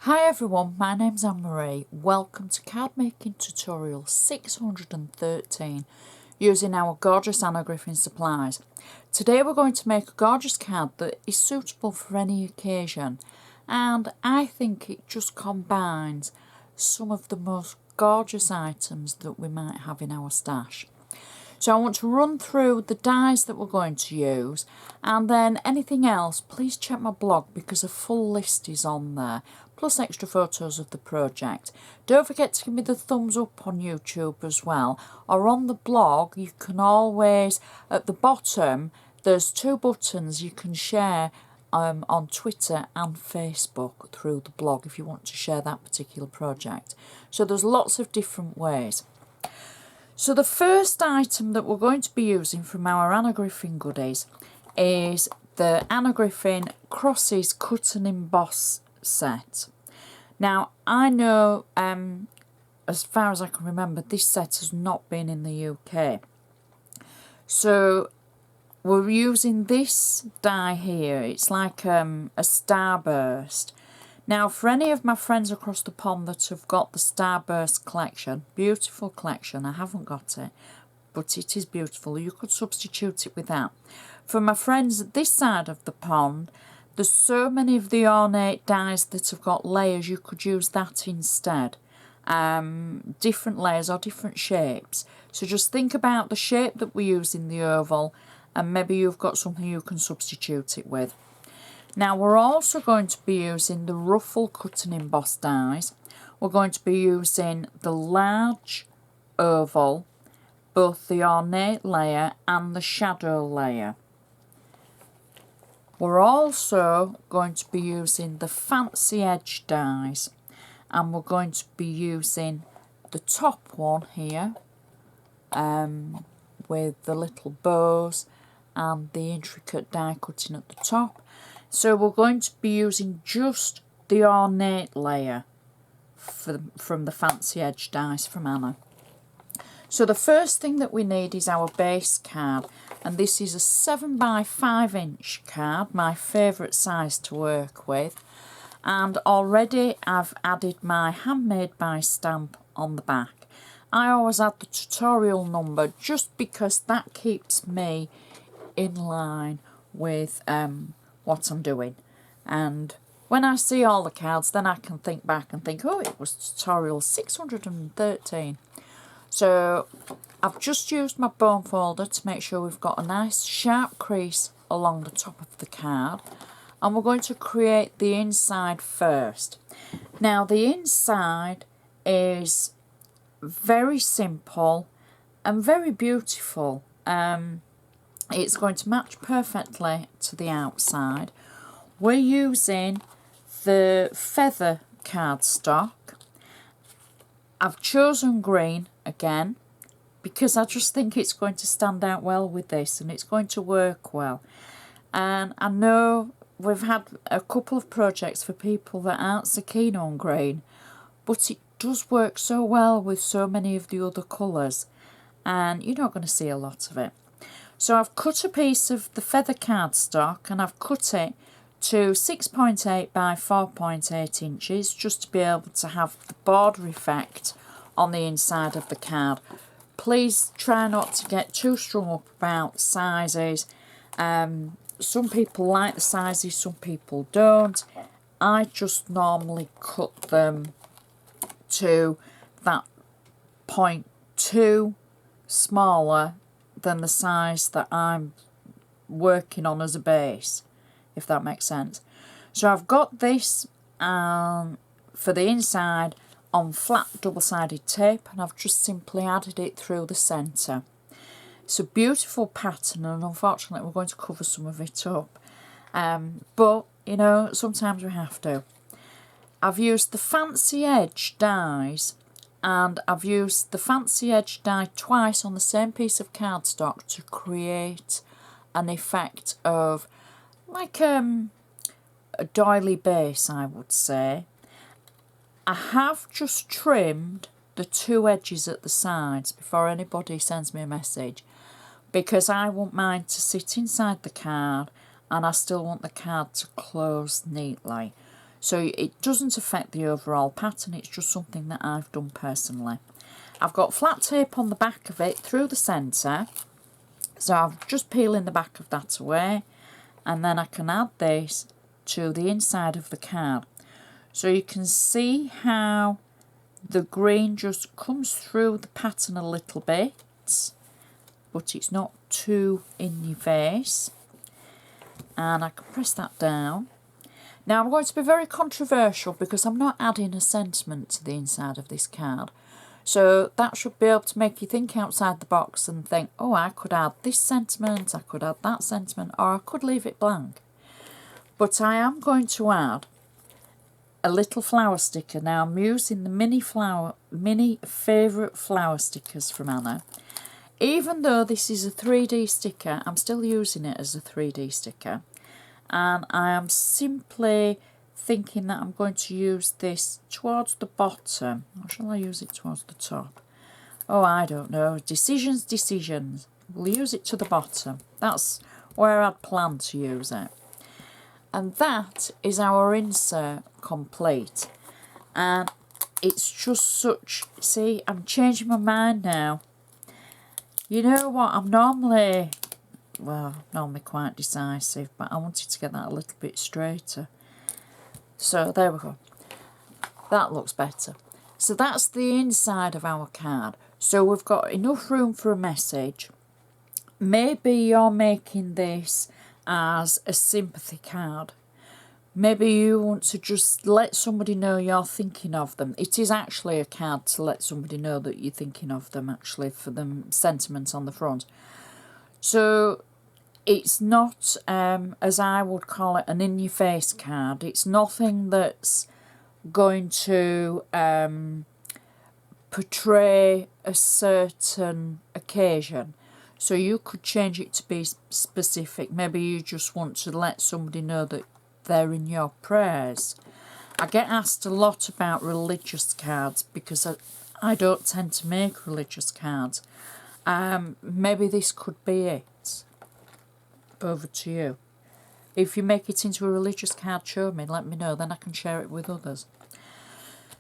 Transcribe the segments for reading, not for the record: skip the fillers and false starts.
Hi everyone, my name's Anne-Marie. Welcome to card making tutorial 613 using our gorgeous Anna Griffin supplies. Today we're going to make a gorgeous card that is suitable for any occasion, and I think it just combines some of the most gorgeous items that we might have in our stash. So I want to run through the dies that we're going to use, and then anything else, please check my blog because a full list is on there, plus extra photos of the project. Don't forget to give me the thumbs up on YouTube as well, or on the blog you can always, at the bottom, there's two buttons you can share on Twitter and Facebook through the blog if you want to share that particular project. So there's lots of different ways. So the first item that we're going to be using from our Anna Griffin goodies is the Anna Griffin Crosses Cut and Emboss set. Now, I know, as far as I can remember, this set has not been in the UK. So we're using this die here. It's like a starburst. Now, for any of my friends across the pond that have got the Starburst collection, beautiful collection, I haven't got it, but it is beautiful. You could substitute it with that. For my friends at this side of the pond, there's so many of the ornate dies that have got layers, you could use that instead. Different layers or different shapes. So just think about the shape that we use in the oval, and maybe you've got something you can substitute it with. Now we're also going to be using the ruffle cut and emboss dies. We're going to be using the large oval, both the ornate layer and the shadow layer. We're also going to be using the fancy edge dies, and we're going to be using the top one here with the little bows and the intricate die cutting at the top. So we're going to be using just the ornate layer from the fancy edge dies from Anna. So the first thing that we need is our base card, and this is a 7 by 5 inch card, my favourite size to work with, and already I've added my handmade by stamp on the back. I always add the tutorial number just because that keeps me in line with what I'm doing, and when I see all the cards then I can think back and think, oh, it was tutorial 613. So I've just used my bone folder to make sure we've got a nice sharp crease along the top of the card, and we're going to create the inside first. Now the inside is very simple and very beautiful. It's going to match perfectly to the outside. We're using the feather cardstock. I've chosen green again because I just think it's going to stand out well with this and it's going to work well. And I know we've had a couple of projects for people that aren't so keen on green, but it does work so well with so many of the other colours, and you're not going to see a lot of it. So I've cut a piece of the feather cardstock and I've cut it to 6.8 by 4.8 inches just to be able to have the border effect on the inside of the card. Please try not to get too strung up about sizes. Some people like the sizes, some people don't. I just normally cut them to that 0.2 smaller than the size that I'm working on as a base, if that makes sense. So I've got this for the inside on flat double-sided tape, and I've just simply added it through the centre. It's a beautiful pattern, and unfortunately we're going to cover some of it up, but you know, sometimes we have to. I've used the fancy edge dies, and I've used the fancy edge die twice on the same piece of cardstock to create an effect of like a doily base, I would say. I have just trimmed the two edges at the sides before anybody sends me a message, because I want mine to sit inside the card and I still want the card to close neatly. So it doesn't affect the overall pattern, it's just something that I've done personally. I've got flat tape on the back of it through the centre, so I'm just peeling the back of that away, and then I can add this to the inside of the card. So you can see how the green just comes through the pattern a little bit, but it's not too in your face. And I can press that down. Now I'm going to be very controversial because I'm not adding a sentiment to the inside of this card. So that should be able to make you think outside the box and think, oh, I could add this sentiment, I could add that sentiment, or I could leave it blank. But I am going to add a little flower sticker. Now I'm using the mini favourite flower stickers from Anna. Even though this is a 3D sticker, I'm still using it as a 3D sticker. And I am simply thinking that I'm going to use this towards the bottom. Or shall I use it towards the top? Oh, I don't know. Decisions. We'll use it to the bottom. That's where I'd planned to use it. And that is our insert complete. And it's just such... See, I'm changing my mind now. You know what? I'm normally quite decisive, but I wanted to get that a little bit straighter. So there we go. That looks better. So that's the inside of our card. So we've got enough room for a message. Maybe you're making this as a sympathy card. Maybe you want to just let somebody know you're thinking of them. It is actually a card to let somebody know that you're thinking of them, actually, for the sentiments on the front. So it's not, as I would call it, an in-your-face card. It's nothing that's going to portray a certain occasion. So you could change it to be specific. Maybe you just want to let somebody know that they're in your prayers. I get asked a lot about religious cards because I don't tend to make religious cards. Maybe this could be it. Over to you. If you make it into a religious card, show me, let me know, then I can share it with others.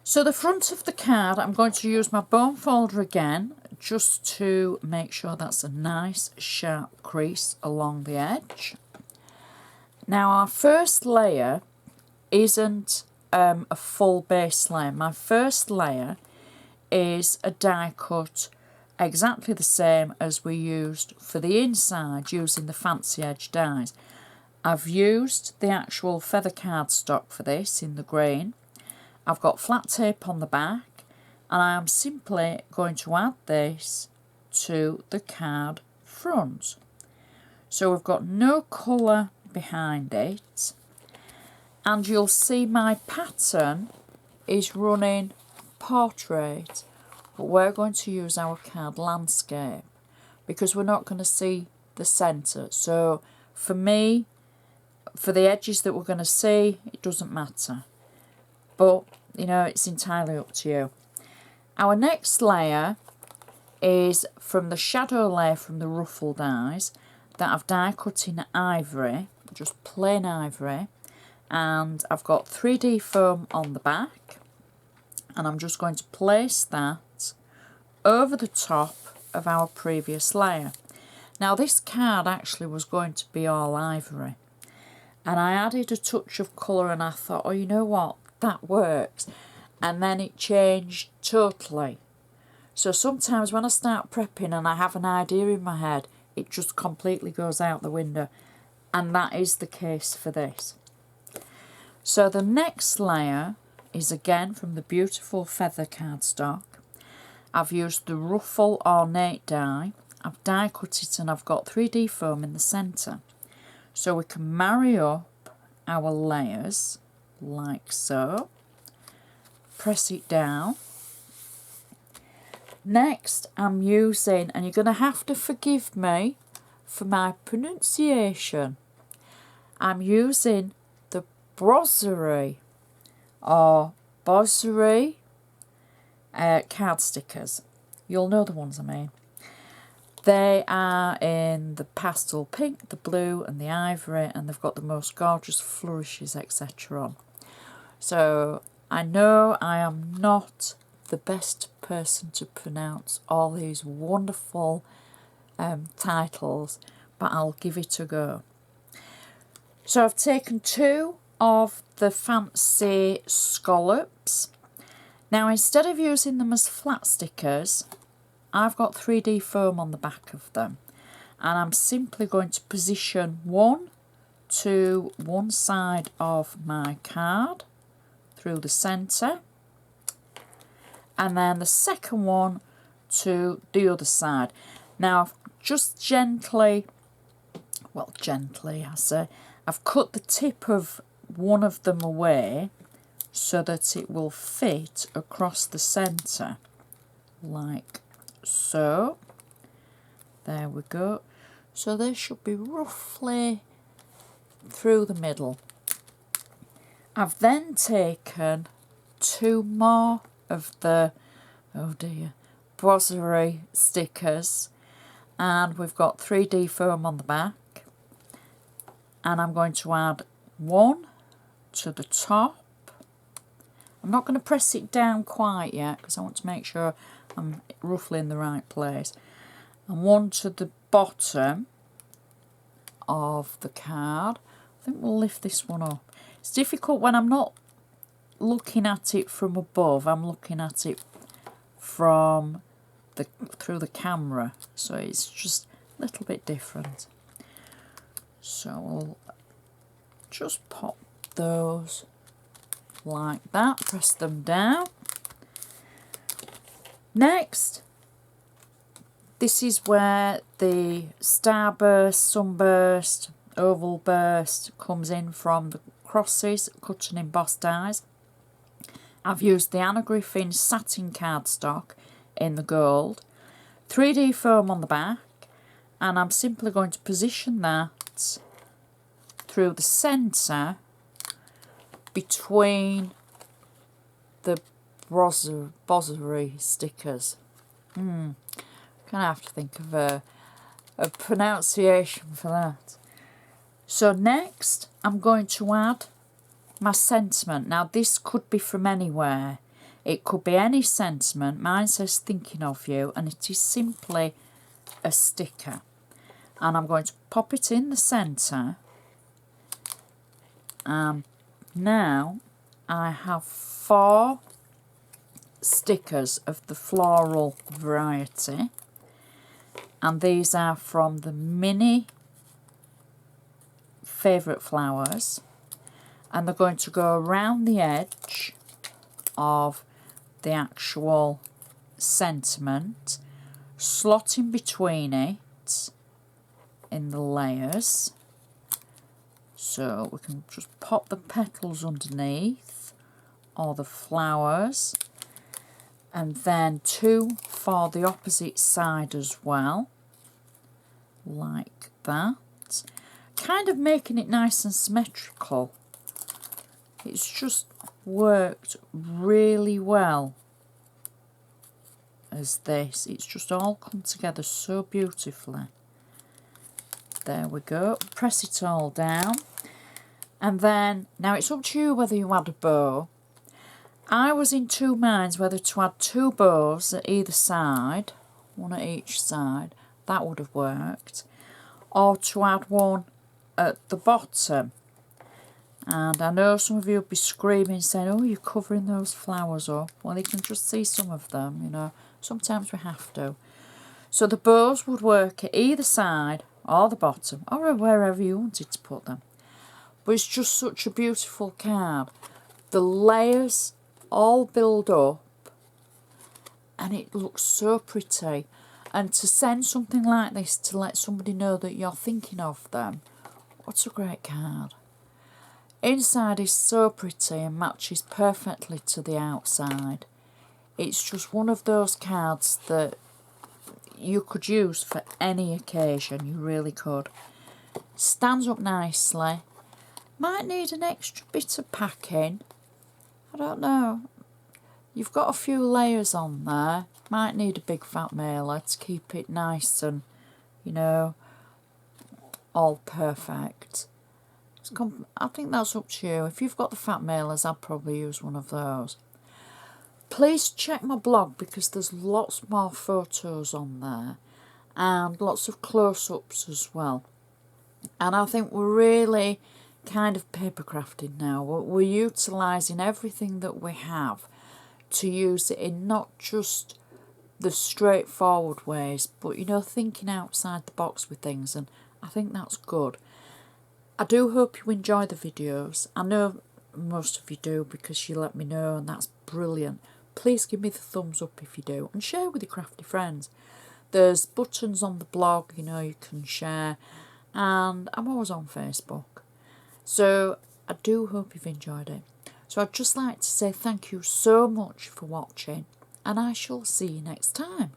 So the front of the card, I'm going to use my bone folder again, just to make sure that's a nice sharp crease along the edge. Now our first layer isn't a full base layer. My first layer is a die cut exactly the same as we used for the inside using the fancy edge dies. I've used the actual feather cardstock for this in the green. I've got flat tape on the back, and I am simply going to add this to the card front. So we've got no colour behind it, and you'll see my pattern is running portrait, but we're going to use our card landscape because we're not going to see the centre. So for me, for the edges that we're going to see, it doesn't matter, but you know, it's entirely up to you. Our next layer is from the shadow layer from the ruffle dies that I've die cut in ivory, just plain ivory, and I've got 3D foam on the back, and I'm just going to place that over the top of our previous layer. Now this card actually was going to be all ivory, and I added a touch of colour, and I thought, oh, you know what, that works, and then it changed totally. So sometimes when I start prepping and I have an idea in my head, it just completely goes out the window, and that is the case for this. So the next layer is again from the beautiful feather cardstock. I've used the ruffle ornate die. I've die cut it and I've got 3D foam in the centre. So we can marry up our layers like so. Press it down. Next I'm using, and you're going to have to forgive me for my pronunciation, I'm using the brosserie or bosserie card stickers. You'll know the ones I mean. They are in the pastel pink, the blue and the ivory, and they've got the most gorgeous flourishes etc. on. So I know I am not the best person to pronounce all these wonderful titles, but I'll give it a go. So I've taken 2 of the fancy scallops. Now instead of using them as flat stickers, I've got 3D foam on the back of them, and I'm simply going to position one to one side of my card through the centre, and then the second one to the other side. Now just gently, well gently I say, I've cut the tip of one of them away so that it will fit across the centre like so. There we go. So they should be roughly through the middle. I've then taken 2 more of the, oh dear, brosserie stickers, and we've got 3D foam on the back, and I'm going to add one to the top. I'm not going to press it down quite yet because I want to make sure I'm roughly in the right place, and one to the bottom of the card. I think we'll lift this one up. It's difficult when I'm not looking at it from above, I'm looking at it from through the camera, so it's just a little bit different. So we'll just pop those like that, press them down. Next, this is where the starburst, sunburst, oval burst comes in from the crosses cut and embossed dies. I've used the Anna Griffin satin cardstock in the gold, 3D foam on the back, and I'm simply going to position that through the centre between the brosserie stickers. Gonna have to think of a pronunciation for that. So next I'm going to add my sentiment. Now this could be from anywhere. It could be any sentiment. Mine says thinking of you, and it is simply a sticker. And I'm going to pop it in the centre. Now I have 4 stickers of the floral variety, and these are from the mini favourite flowers, and they're going to go around the edge of the actual sentiment, slotting between it in the layers. So we can just pop the petals underneath, or the flowers, and then 2 for the opposite side as well, like that. Kind of making it nice and symmetrical. It's just worked really well as this. It's just all come together so beautifully. There we go. Press it all down. And then, now it's up to you whether you add a bow. I was in 2 minds whether to add 2 bows at either side, one at each side, that would have worked, or to add one at the bottom. And I know some of you will be screaming, saying, oh, you're covering those flowers up. Well, you can just see some of them, you know. Sometimes we have to. So the bows would work at either side or the bottom, or wherever you wanted to put them. But it's just such a beautiful card. The layers all build up, and it looks so pretty. And to send something like this to let somebody know that you're thinking of them, what a great card. Inside is so pretty and matches perfectly to the outside. It's just one of those cards that you could use for any occasion, you really could. Stands up nicely. Might need an extra bit of packing. I don't know. You've got a few layers on there. Might need a big fat mailer to keep it nice and, you know, all perfect. I think that's up to you. If you've got the fat mailers, I'd probably use one of those. Please check my blog because there's lots more photos on there and lots of close-ups as well. And I think we're really kind of paper crafting now. We're utilising everything that we have to use it in not just the straightforward ways, but you know, thinking outside the box with things, and I think that's good. I do hope you enjoy the videos. I know most of you do because you let me know, and that's brilliant. Please give me the thumbs up if you do, and share with your crafty friends. There's buttons on the blog, you know, you can share, and I'm always on Facebook. So I do hope you've enjoyed it. So I'd just like to say thank you so much for watching, and I shall see you next time.